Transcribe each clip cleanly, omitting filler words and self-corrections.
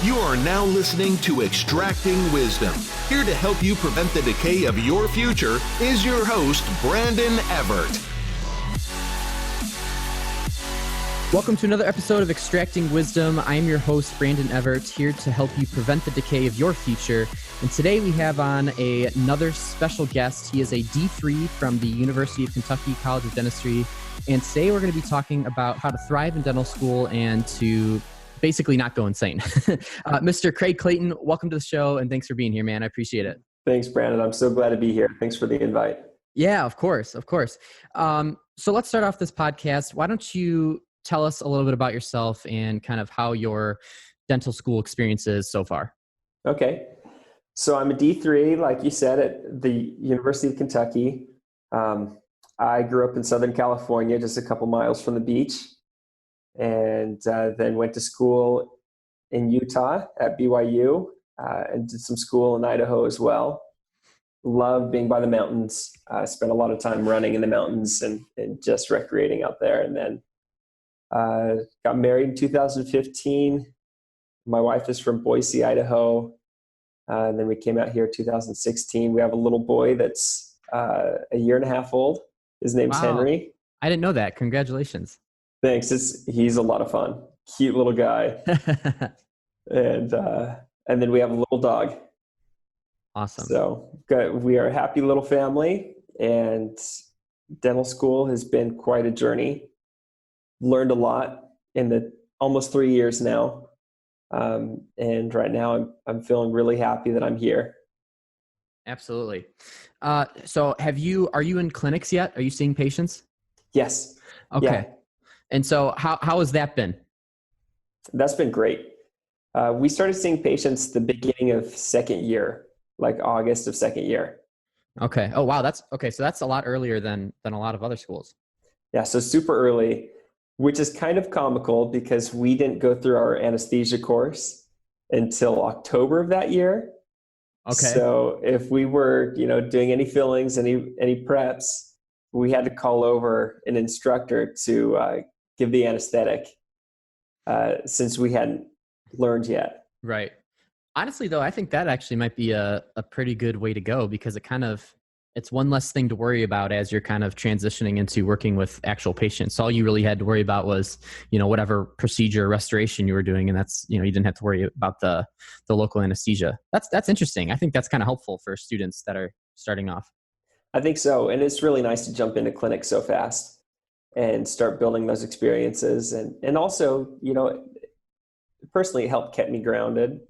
You are now listening to Extracting Wisdom. Here to help you prevent the decay of your future is your host, Brandon Evert. Welcome to another episode of Extracting Wisdom. I am your host, Brandon Evert, here to help you prevent the decay of your future. And today we have on another special guest. He is a D3 from the University of Kentucky College of Dentistry. And today we're going to be talking about how to thrive in dental school and to basically not go insane. Mr. Clayton, welcome to the show, and thanks for being here, man. I appreciate it. Thanks, Brandon. I'm so glad to be here. Thanks for the invite. Yeah, of course. So let's start off this podcast. Why don't you tell us a little bit about yourself and kind of how your dental school experience is so far? Okay. So I'm a D3, like you said, at the University of Kentucky. I grew up in Southern California, just a couple miles from the beach, and then went to school in Utah at BYU and did some school in Idaho as well. Loved being by the mountains. Spent a lot of time running in the mountains and just recreating out there. And then got married in 2015. My wife is from Boise, Idaho. And then we came out here in 2016. We have a little boy that's a year and a half old. His name's Henry. I didn't know that. Congratulations. Thanks. He's a lot of fun. Cute little guy. And then we have a little dog. Awesome. So we are a happy little family, and dental school has been quite a journey. Learned a lot in the almost 3 years now. And right now I'm feeling really happy that I'm here. Absolutely. So are you in clinics yet? Are you seeing patients? Yes. Okay. Yeah. And so how has that been? That's been great. We started seeing patients the beginning of second year, like August of second year. Okay. Oh, wow. That's okay. So that's a lot earlier than a lot of other schools. Yeah. So super early, which is kind of comical because we didn't go through our anesthesia course until October of that year. Okay. So if we were, doing any fillings, any preps, we had to call over an instructor to give the anesthetic since we hadn't learned yet. Right. Honestly, though, I think that actually might be a pretty good way to go because it's one less thing to worry about as you're kind of transitioning into working with actual patients. All you really had to worry about was, whatever procedure or restoration you were doing. And that's, you didn't have to worry about the local anesthesia. That's interesting. I think that's kind of helpful for students that are starting off. I think so. And it's really nice to jump into clinics so fast and start building those experiences. And also, personally, it helped keep me grounded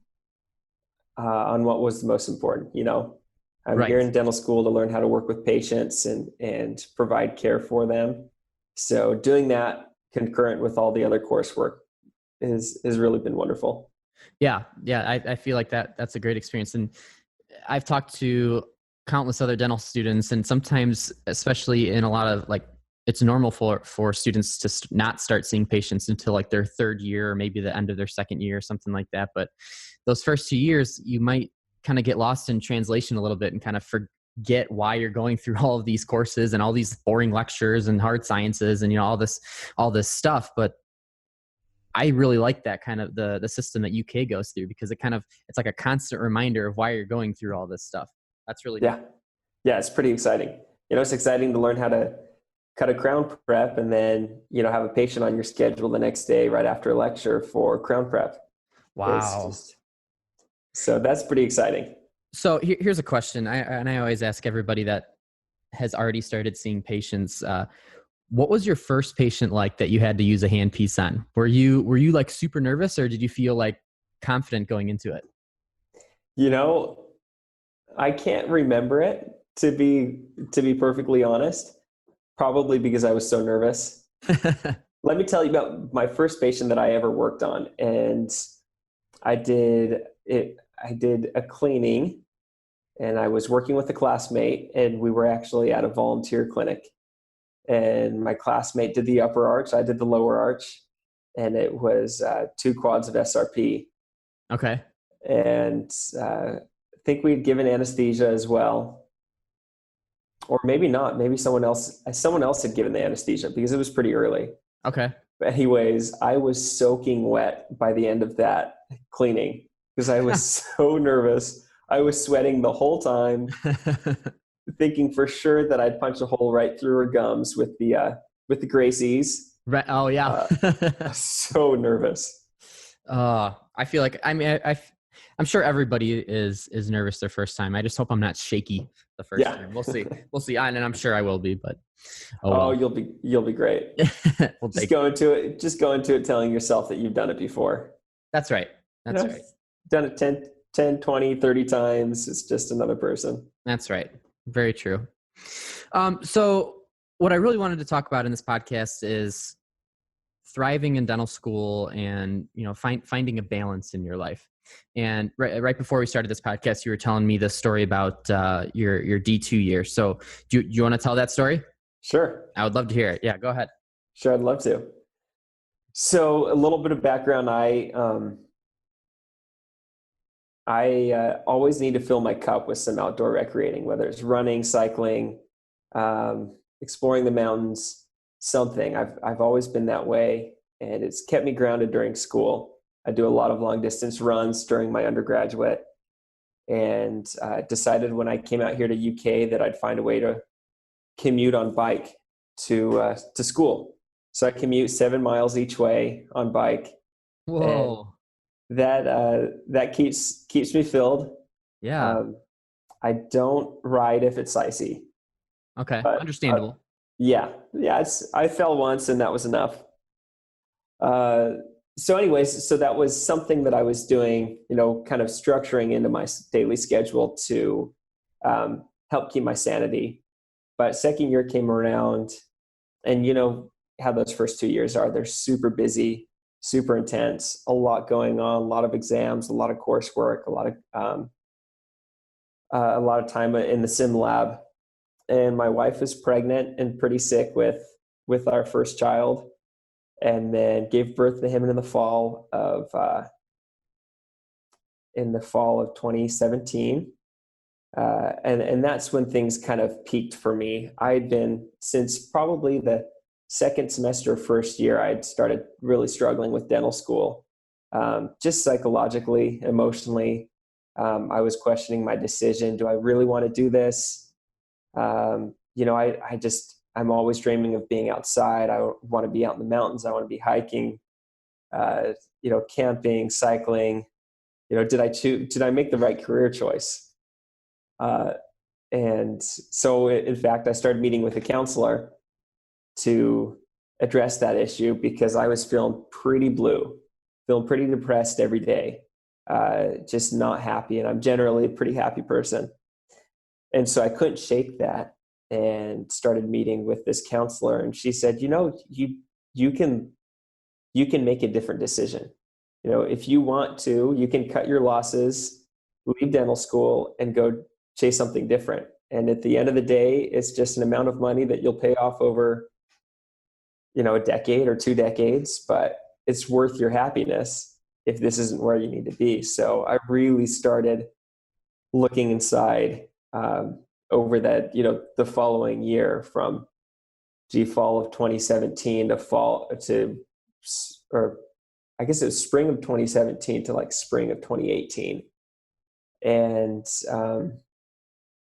on what was the most important. I'm Right. here in dental school to learn how to work with patients and provide care for them. So doing that concurrent with all the other coursework has really been wonderful. Yeah. I feel like that's a great experience. And I've talked to countless other dental students, and sometimes, especially in a lot of it's normal for students to not start seeing patients until like their third year or maybe the end of their second year or something like that. But those first 2 years, you might kind of get lost in translation a little bit and kind of forget why you're going through all of these courses and all these boring lectures and hard sciences and, all this stuff. But I really like that kind of the system that UK goes through because it's like a constant reminder of why you're going through all this stuff. That's really Yeah. cool. Yeah. It's pretty exciting. It's exciting to learn how to cut a crown prep and then, have a patient on your schedule the next day right after a lecture for crown prep. Wow. So that's pretty exciting. So here's a question. I always ask everybody that has already started seeing patients, what was your first patient like that you had to use a handpiece on? Were you like super nervous or did you feel like confident going into it? I can't remember it to be perfectly honest, probably because I was so nervous. Let me tell you about my first patient that I ever worked on. And I did a cleaning and I was working with a classmate and we were actually at a volunteer clinic and my classmate did the upper arch. I did the lower arch and it was 2 quads of SRP. Okay. And I think we'd given anesthesia as well. Or maybe not. Maybe someone else had given the anesthesia because it was pretty early. Okay. But anyways, I was soaking wet by the end of that cleaning because I was so nervous. I was sweating the whole time, thinking for sure that I'd punch a hole right through her gums with the Gracies. Right. Oh yeah. So nervous. I feel like, I mean, I'm sure everybody is nervous their first time. I just hope I'm not shaky the first time. We'll see. We'll see. And I'm sure I will be, but well. You'll be great. We'll just go into it telling yourself that you've done it before. That's right. That's right. Done it 10, 20, 30 times. It's just another person. That's right. Very true. So what I really wanted to talk about in this podcast is thriving in dental school and, finding a balance in your life. And right before we started this podcast, you were telling me the story about your D2 year. So do you want to tell that story? Sure. I would love to hear it. Yeah, go ahead. Sure, I'd love to. So a little bit of background. I always need to fill my cup with some outdoor recreating, whether it's running, cycling, exploring the mountains, something. I've always been that way, and it's kept me grounded during school. I do a lot of long distance runs during my undergraduate, and decided when I came out here to UK that I'd find a way to commute on bike to school. So I commute 7 miles each way on bike. Whoa. That keeps me filled. Yeah. I don't ride if it's icy. Okay. Understandable. Yeah. I fell once and that was enough. So anyways, so that was something that I was doing, kind of structuring into my daily schedule to help keep my sanity. But second year came around, and how those first 2 years are. They're super busy, super intense, a lot going on, a lot of exams, a lot of coursework, a lot of time in the sim lab. And my wife was pregnant and pretty sick with our first child, and then gave birth to him in the fall of 2017. And that's when things kind of peaked for me. I'd been, since probably the second semester of first year, I'd started really struggling with dental school, just psychologically, emotionally. I was questioning my decision. Do I really want to do this? I'm always dreaming of being outside. I want to be out in the mountains. I want to be hiking, camping, cycling. Did I make the right career choice? And so in fact, I started meeting with a counselor to address that issue because I was feeling pretty blue, feeling pretty depressed every day, just not happy. And I'm generally a pretty happy person. And so I couldn't shake that and started meeting with this counselor. And she said, you can make a different decision. If you want to, you can cut your losses, leave dental school and go chase something different. And at the end of the day, it's just an amount of money that you'll pay off over, a decade or 2 decades, but it's worth your happiness if this isn't where you need to be. So I really started looking inside over that, the following year from fall of 2017 or I guess it was spring of 2017 to like spring of 2018. And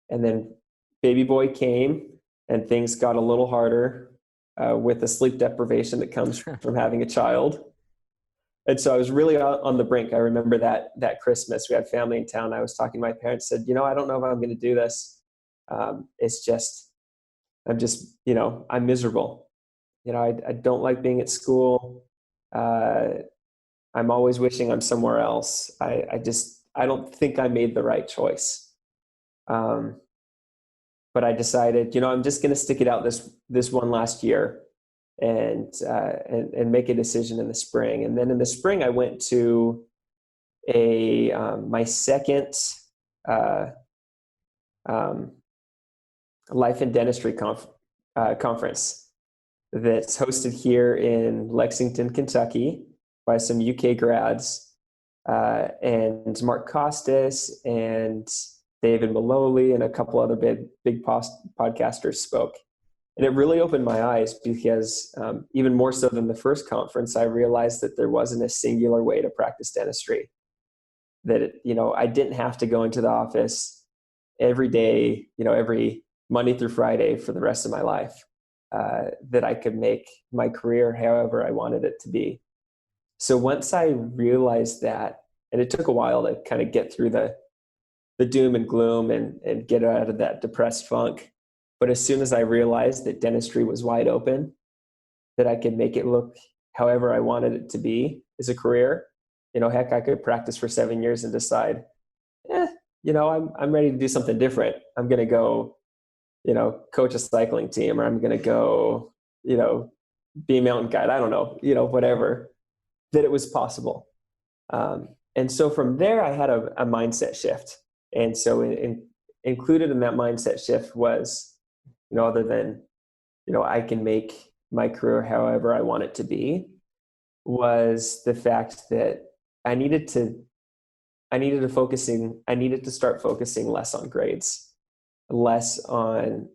then baby boy came and things got a little harder with the sleep deprivation that comes from having a child. And so I was really on the brink. I remember that Christmas, we had family in town. I was talking to my parents, said, I don't know if I'm going to do this. I'm miserable. I don't like being at school. I'm always wishing I'm somewhere else. I don't think I made the right choice. But I decided, I'm just going to stick it out this one last year and make a decision in the spring. And then in the spring, I went to my second Life in Dentistry conference that's hosted here in Lexington, Kentucky by some UK grads, and Mark Costas and David Maloley and a couple other big podcasters spoke. And it really opened my eyes because even more so than the first conference, I realized that there wasn't a singular way to practice dentistry. that, I didn't have to go into the office every day, every Monday through Friday for the rest of my life, that I could make my career however I wanted it to be. So once I realized that, and it took a while to kind of get through the doom and gloom and get out of that depressed funk. But as soon as I realized that dentistry was wide open, that I could make it look however I wanted it to be as a career, heck, I could practice for 7 years and decide, I'm ready to do something different. I'm going to go, coach a cycling team, or I'm going to go, be a mountain guide. I don't know, whatever, that it was possible. And so from there, I had a mindset shift. And so included in that mindset shift was, other than, I can make my career however I want it to be, was the fact that I needed to start focusing less on grades, less on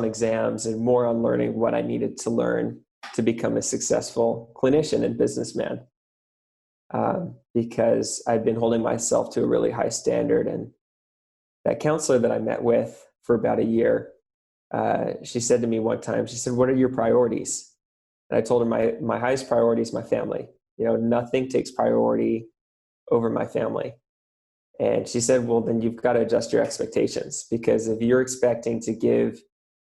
exams, and more on learning what I needed to learn to become a successful clinician and businessman. Because I'd been holding myself to a really high standard. And that counselor that I met with for about a year, she said to me one time, she said, "What are your priorities?" And I told her my highest priority is my family. Nothing takes priority over my family. And she said, "Well, then you've got to adjust your expectations, because if you're expecting to give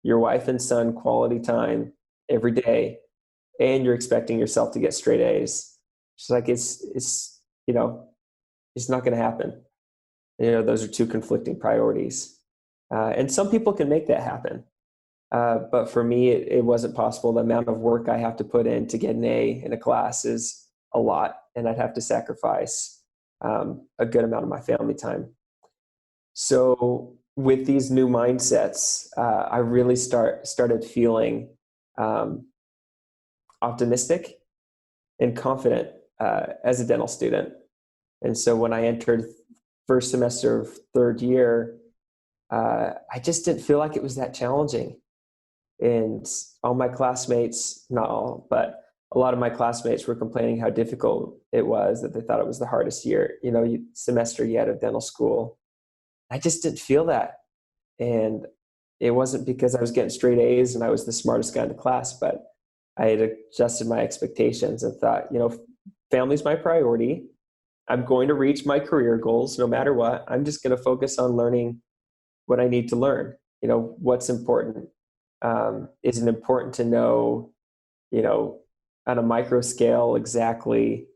your wife and son quality time every day, and you're expecting yourself to get straight A's," she's like, it's not going to happen. Those are two conflicting priorities. And some people can make that happen. But for me, it wasn't possible. The amount of work I have to put in to get an A in a class is a lot, and I'd have to sacrifice a good amount of my family time. So with these new mindsets, I really started feeling optimistic and confident as a dental student. And so when I entered first semester of third year, I just didn't feel like it was that challenging. And all my classmates, not all, but a lot of my classmates were complaining how difficult it was, that they thought it was the hardest semester yet of dental school. I just didn't feel that. And it wasn't because I was getting straight A's and I was the smartest guy in the class, but I had adjusted my expectations and thought, family's my priority. I'm going to reach my career goals no matter what. I'm just going to focus on learning what I need to learn. What's important. Is it important to know, on a micro scale exactly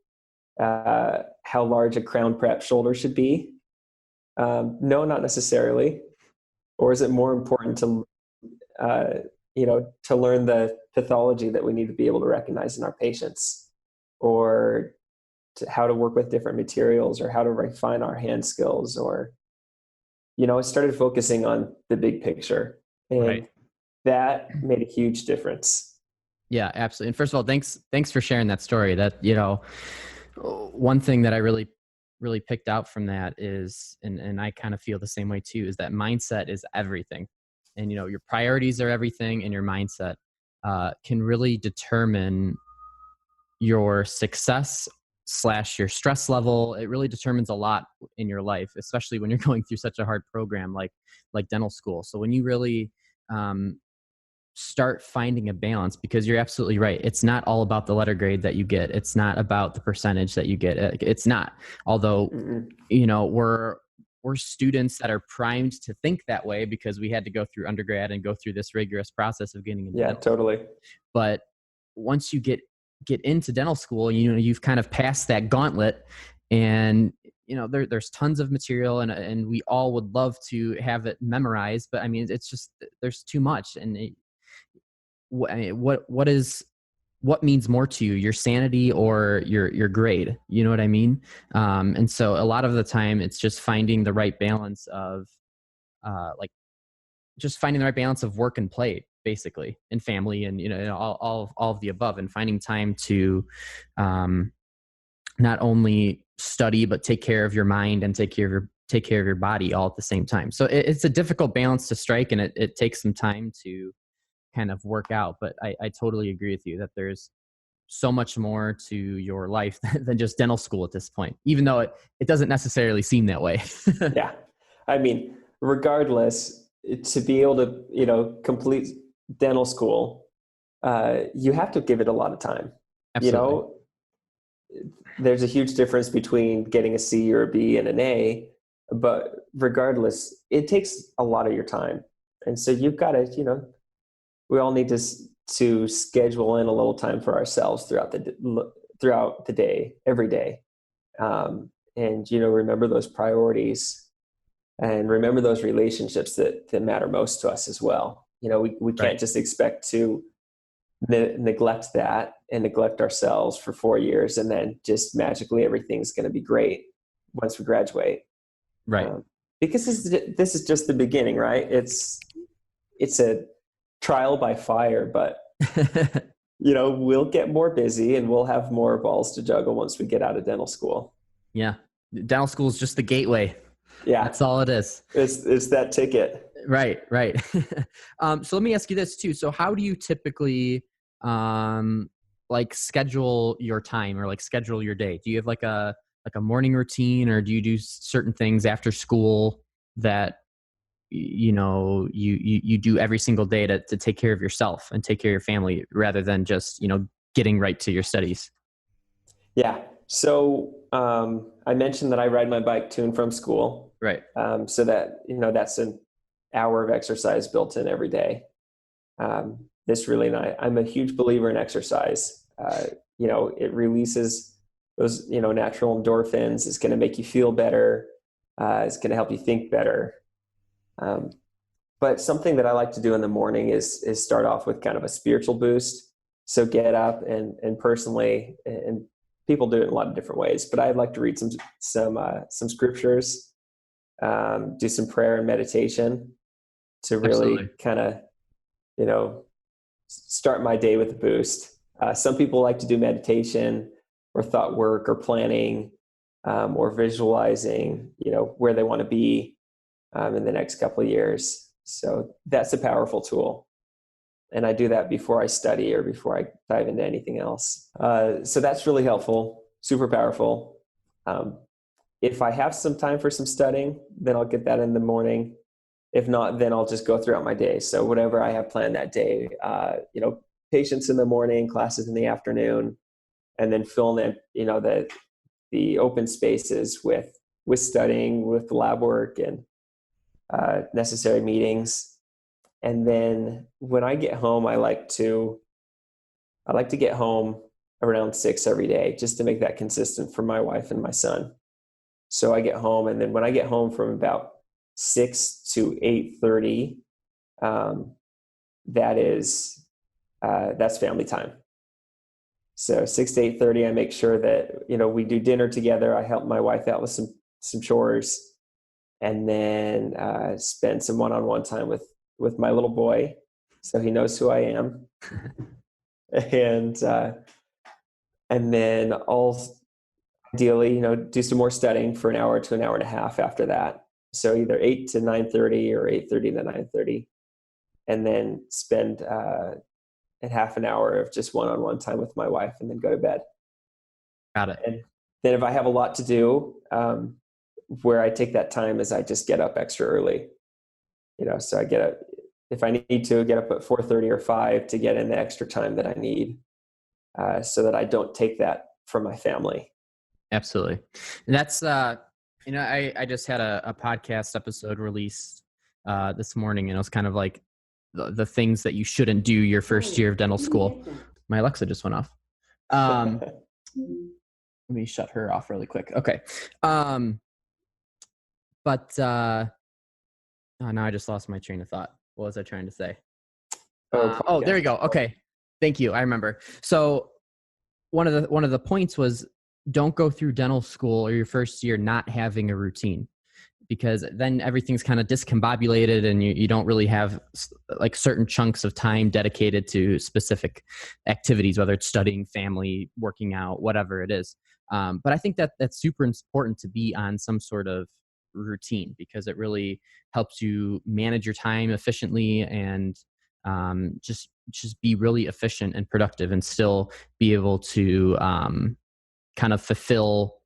how large a crown prep shoulder should be? No, not necessarily. Or is it more important to learn the pathology that we need to be able to recognize in our patients, or how to work with different materials, or how to refine our hand skills, or, I started focusing on the big picture, and Right. That made a huge difference. Yeah, absolutely. And first of all, thanks for sharing that story. That, one thing that I really, really picked out from that is, and I kind of feel the same way too, is that mindset is everything. And, your priorities are everything, and your mindset can really determine your success / your stress level. It really determines a lot in your life, especially when you're going through such a hard program like dental school. So when you really start finding a balance, because you're absolutely right, it's not all about the letter grade that you get. It's not about the percentage that you get. It's not. Although, we're students that are primed to think that way because we had to go through undergrad and go through this rigorous process of getting into Yeah, dental. totally. But once you get into dental school, you've kind of passed that gauntlet, and there's tons of material, and we all would love to have it memorized, but I mean, it's just, there's too much. And what means more to you, your sanity or your grade? You know what I mean? And so a lot of the time it's just finding the right balance of just finding the right balance of work and play, basically, and family, and all of the above, and finding time to not only study but take care of your mind and take care of your body all at the same time. So it's a difficult balance to strike, and it takes some time to kind of work out. But I totally agree with you that there's so much more to your life than just dental school at this point, even though it doesn't necessarily seem that way. Yeah. I mean, regardless, to be able to, complete dental school, you have to give it a lot of time. Absolutely. There's a huge difference between getting a C or a B and an A, but regardless, it takes a lot of your time. And so you've got to, we all need to schedule in a little time for ourselves throughout the day, every day. And, remember those priorities and remember those relationships that matter most to us as well. We can't just expect to neglect that and neglect ourselves for 4 years and then just magically everything's going to be great once we graduate. Right. Because this is just the beginning, right? It's a trial by fire, but we'll get more busy and we'll have more balls to juggle once we get out of dental school. Yeah. Dental school is just the gateway. Yeah. That's all it is. It's that ticket. Right. So let me ask you this too. So how do you typically schedule your time or schedule your day? Do you have like a morning routine, or do you do certain things after school that you do every single day to take care of yourself and take care of your family rather than just getting right to your studies? Yeah. So I mentioned that I ride my bike to and from school. Right. So that that's an hour of exercise built in every day. This really nice. I'm a huge believer in exercise. It releases those natural endorphins. It's going to make you feel better. It's going to help you think better. But something that I like to do in the morning is start off with kind of a spiritual boost. So get up and personally, and people do it in a lot of different ways, but I'd like to read some scriptures, do some prayer and meditation to really kind of, start my day with a boost. Some people like to do meditation or thought work or planning, or visualizing, where they want to be in the next couple of years. So that's a powerful tool. And I do that before I study or before I dive into anything else. So that's really helpful, super powerful. If I have some time for some studying, then I'll get that in the morning. If not, then I'll just go throughout my day. So whatever I have planned that day, patients in the morning, classes in the afternoon, and then fill in, the open spaces with studying, with lab work and necessary meetings. And then when I get home, I like to get home around 6 every day, just to make that consistent for my wife and my son. So I get home, and then when I get home from about 6 to 8:30, that's family time. So 6 to 8:30, I make sure that we do dinner together. I help my wife out with some chores, and then spend some one-on-one time with my little boy, so he knows who I am. And then I'll ideally, do some more studying for an hour to an hour and a half after that. So either 8 to 9:30 or 8:30 to 9:30, and then spend a half an hour of just one-on-one time with my wife, and then go to bed. Got it. And then if I have a lot to do, where I take that time is I just get up extra early. So I get up, if I need to, get up at 4:30 or 5 to get in the extra time that I need, so that I don't take that from my family. Absolutely. And that's, I just had a podcast episode released this morning, and it was kind of like the things that you shouldn't do your first year of dental school. My Alexa just went off. Let me shut her off really quick. Okay. Now I just lost my train of thought. What was I trying to say? There you go. Okay. Thank you. I remember. So one of the points was, don't go through dental school or your first year not having a routine, because then everything's kind of discombobulated and you don't really have like certain chunks of time dedicated to specific activities, whether it's studying, family, working out, whatever it is. But I think that's super important to be on some sort of routine, because it really helps you manage your time efficiently and just just be really efficient and productive and still be able to kind of fulfill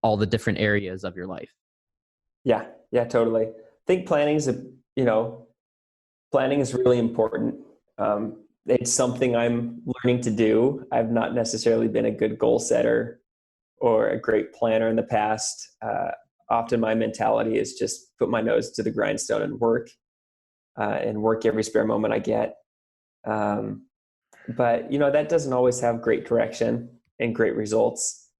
all the different areas of your life. Yeah, yeah, totally. I think planning is really important. It's something I'm learning to do. I've not necessarily been a good goal setter or a great planner in the past. Often my mentality is just put my nose to the grindstone and work every spare moment I get. But that doesn't always have great direction and great results.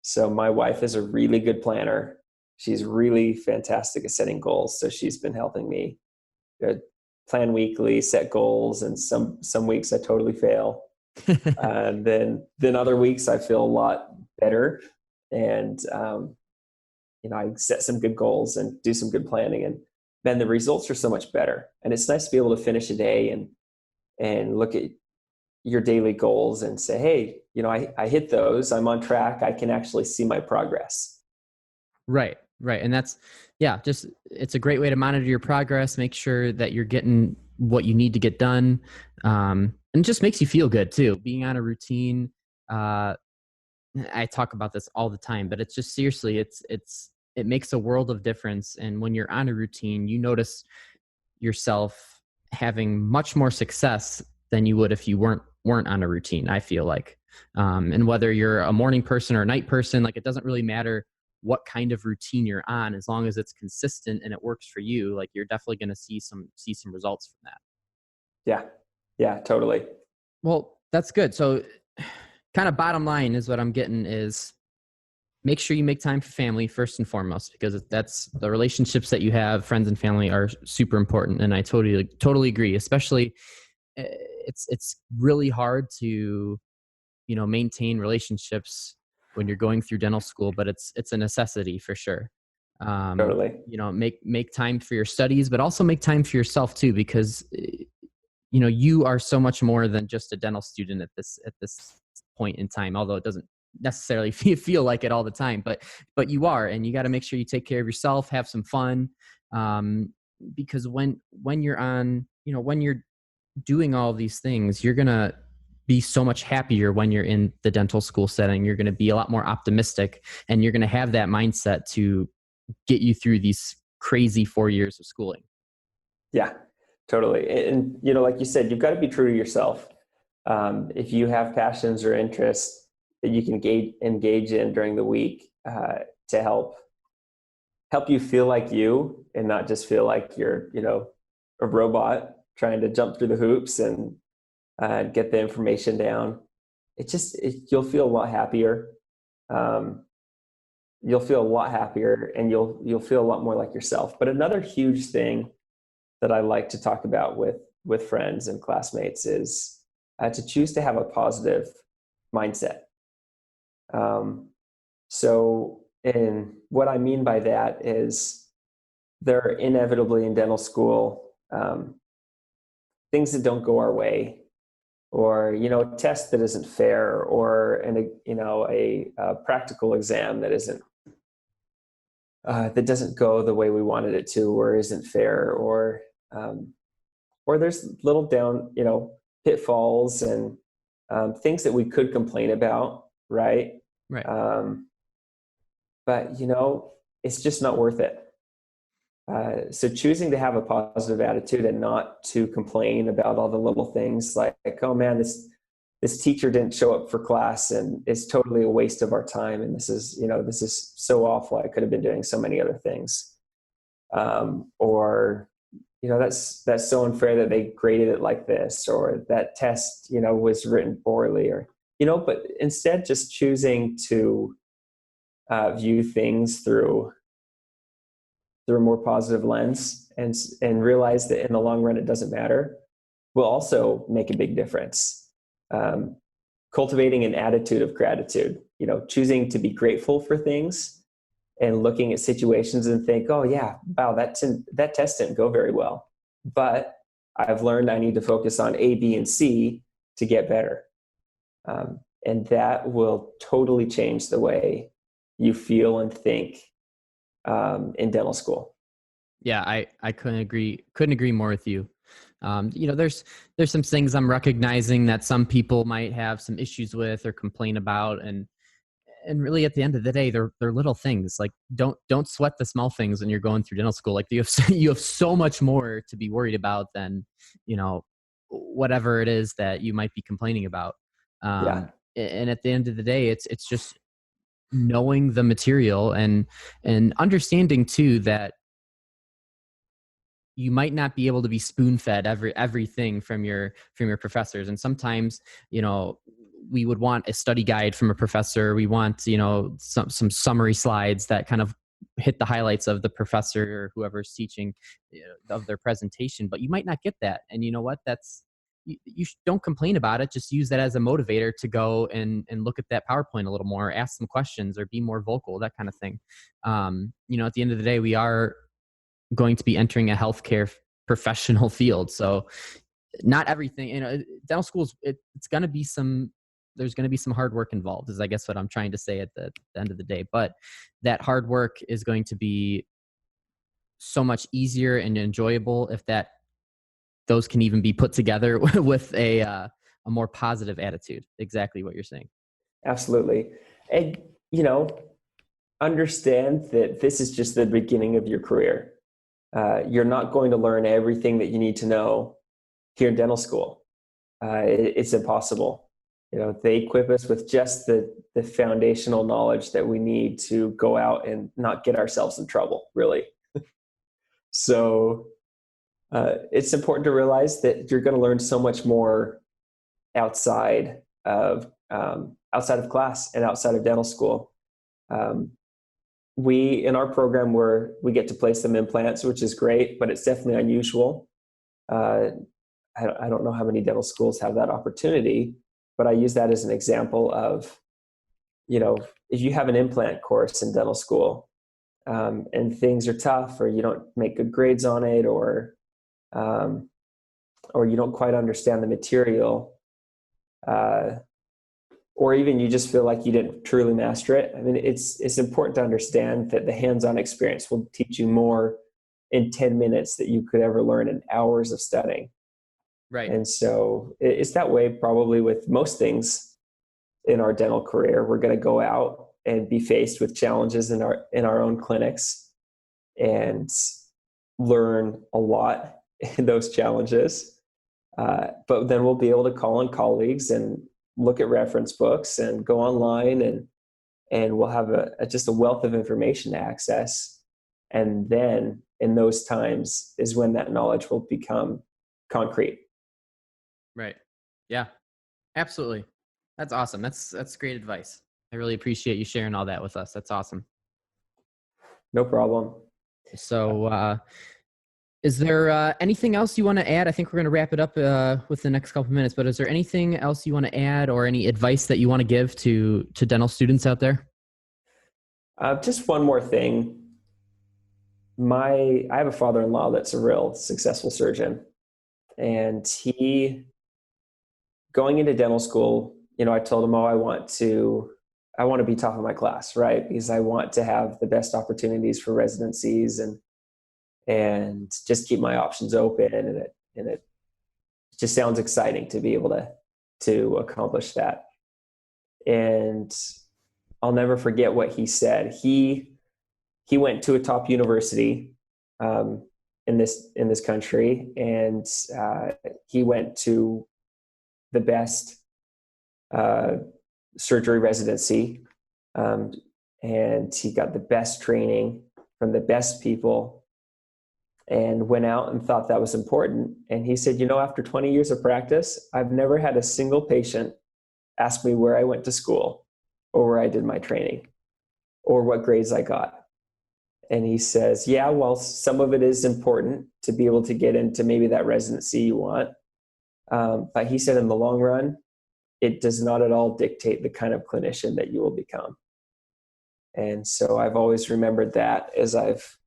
So my wife is a really good planner. She's really fantastic at setting goals. So she's been helping me plan weekly, set goals, and some weeks I totally fail. And then other weeks I feel a lot better, and I set some good goals and do some good planning, and then the results are so much better. And it's nice to be able to finish a day and look at your daily goals and say, hey, I hit those. I'm on track. I can actually see my progress. Right. And that's, it's a great way to monitor your progress, make sure that you're getting what you need to get done. And it just makes you feel good too. Being on a routine. I talk about this all the time, but it's just seriously, it makes a world of difference. And when you're on a routine, you notice yourself having much more success than you would if you weren't on a routine, I feel like. And whether you're a morning person or a night person, like, it doesn't really matter what kind of routine you're on, as long as it's consistent and it works for you. Like, you're definitely going to see some results from that. Yeah, totally. Well, that's good. So kind of bottom line is what I'm getting is, make sure you make time for family first and foremost, because that's the relationships that you have. Friends and family are super important. And I totally agree. Especially it's really hard to, maintain relationships when you're going through dental school, but it's a necessity for sure. Totally. Make time for your studies, but also make time for yourself too, because you are so much more than just a dental student at this point in time, although it doesn't necessarily feel like it all the time, but you are, and you got to make sure you take care of yourself, have some fun, because when you're on, when you're doing all of these things, you're gonna be so much happier when you're in the dental school setting. You're going to be a lot more optimistic, and you're going to have that mindset to get you through these crazy 4 years of schooling. Yeah, totally. And like you said, you've got to be true to yourself. If you have passions or interests that you can engage in during the week to help you feel like you, and not just feel like you're a robot trying to jump through the hoops and get the information down, you'll feel a lot happier. You'll feel a lot happier, and you'll feel a lot more like yourself. But another huge thing that I like to talk about with friends and classmates is to choose to have a positive mindset. And what I mean by that is, there are inevitably in dental school things that don't go our way, or a test that isn't fair, or a practical exam that isn't that doesn't go the way we wanted it to, or isn't fair, or there's little pitfalls and things that we could complain about, right? But it's just not worth it. So choosing to have a positive attitude and not to complain about all the little things, like, oh man, this teacher didn't show up for class and it's totally a waste of our time, and this is so awful, I could have been doing so many other things. Or that's so unfair that they graded it like this, or that test was written poorly, or but instead just choosing to view things through a more positive lens, and realize that in the long run it doesn't matter, will also make a big difference. Cultivating an attitude of gratitude, choosing to be grateful for things, and looking at situations and think, oh yeah, wow, that test didn't go very well, but I've learned I need to focus on A, B, and C to get better. And that will totally change the way you feel and think in dental school. Yeah, I couldn't agree more with you. There's some things I'm recognizing that some people might have some issues with or complain about, and really at the end of the day, they're little things. Like don't sweat the small things when you're going through dental school. Like you have so much more to be worried about than whatever it is that you might be complaining about. Yeah, And at the end of the day, it's just knowing the material and understanding too that you might not be able to be spoon-fed everything from your professors. And sometimes, we would want a study guide from a professor. We want, some summary slides that kind of hit the highlights of the professor or whoever's teaching, of their presentation, but you might not get that. And you know what? Don't complain about it. Just use that as a motivator to go and look at that PowerPoint a little more, ask some questions or be more vocal, that kind of thing. At the end of the day, we are going to be entering a healthcare professional field. So not everything, dental schools, it's going to be there's going to be some hard work involved, is I guess what I'm trying to say at the end of the day. But that hard work is going to be so much easier and enjoyable if those can even be put together with a more positive attitude. Exactly what you're saying. absolutely. And, understand that this is just the beginning of your career. You're not going to learn everything that you need to know here in dental school. It's impossible. They equip us with just the foundational knowledge that we need to go out and not get ourselves in trouble, really. So it's important to realize that you're going to learn so much more outside of class and outside of dental school. We, in our program, we get to place some implants, which is great, but it's definitely unusual. I don't know how many dental schools have that opportunity, but I use that as an example of, if you have an implant course in dental school, and things are tough, or you don't make good grades on it, or you don't quite understand the material, or even you just feel like you didn't truly master it. I mean, it's important to understand that the hands-on experience will teach you more in 10 minutes that you could ever learn in hours of studying. Right. And so it's that way probably with most things in our dental career. We're going to go out and be faced with challenges in our own clinics and learn a lot in those challenges. But then we'll be able to call on colleagues and look at reference books and go online, and we'll have just a wealth of information to access. And then in those times is when that knowledge will become concrete. Right. Yeah, absolutely. That's awesome. That's great advice. I really appreciate you sharing all that with us. That's awesome. No problem. So, is there anything else you want to add? I think we're going to wrap it up with the next couple of minutes, but is there anything else you want to add or any advice that you want to give to dental students out there? Just one more thing. I have a father-in-law that's a real successful surgeon, and going into dental school, I told him, I want to be top of my class, right? Because I want to have the best opportunities for residencies and just keep my options open. And it just sounds exciting to be able to accomplish that. And I'll never forget what he said. He went to a top university in this country, and he went to the best surgery residency, and he got the best training from the best people, and went out and thought that was important. And he said, after 20 years of practice, I've never had a single patient ask me where I went to school or where I did my training or what grades I got. And he says, yeah, well, some of it is important to be able to get into maybe that residency you want. But he said, in the long run, it does not at all dictate the kind of clinician that you will become. And so I've always remembered that as I've,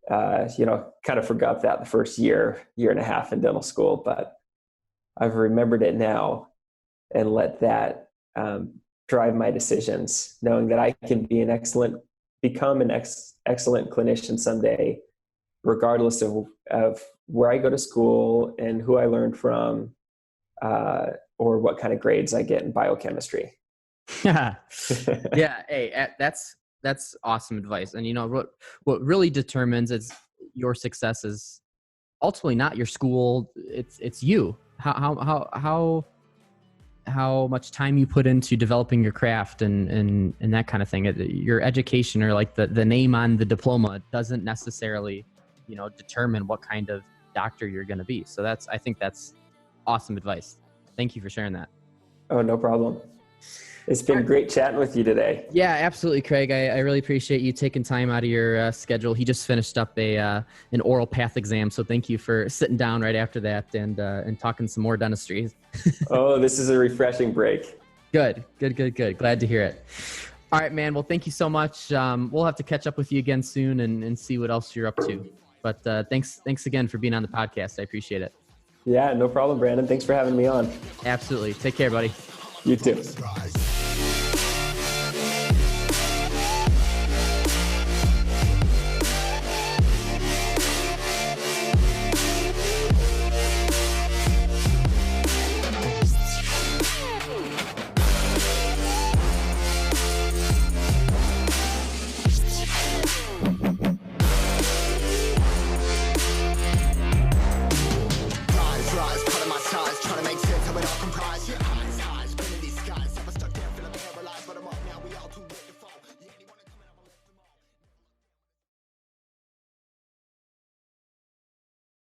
kind of forgot that the first year and a half in dental school, but I've remembered it now and let that drive my decisions, knowing that I can become an excellent clinician someday regardless of where I go to school and who I learned from, or what kind of grades I get in biochemistry. Yeah. Hey, that's awesome advice. And what really determines your success is ultimately not your school. It's you. How much time you put into developing your craft and that kind of thing. Your education, or like the name on the diploma, doesn't necessarily, determine what kind of doctor you're going to be. So I think that's awesome advice. Thank you for sharing that. Oh, no problem. It's been great chatting with you today. Yeah, absolutely, Craig. I really appreciate you taking time out of your schedule. He just finished up an oral path exam, so thank you for sitting down right after that and talking some more dentistry. Oh, this is a refreshing break. Good. Glad to hear it. All right, man. Well, thank you so much. We'll have to catch up with you again soon and see what else you're up to. But thanks again for being on the podcast. I appreciate it. Yeah, no problem, Brandon. Thanks for having me on. Absolutely. Take care, buddy. You too.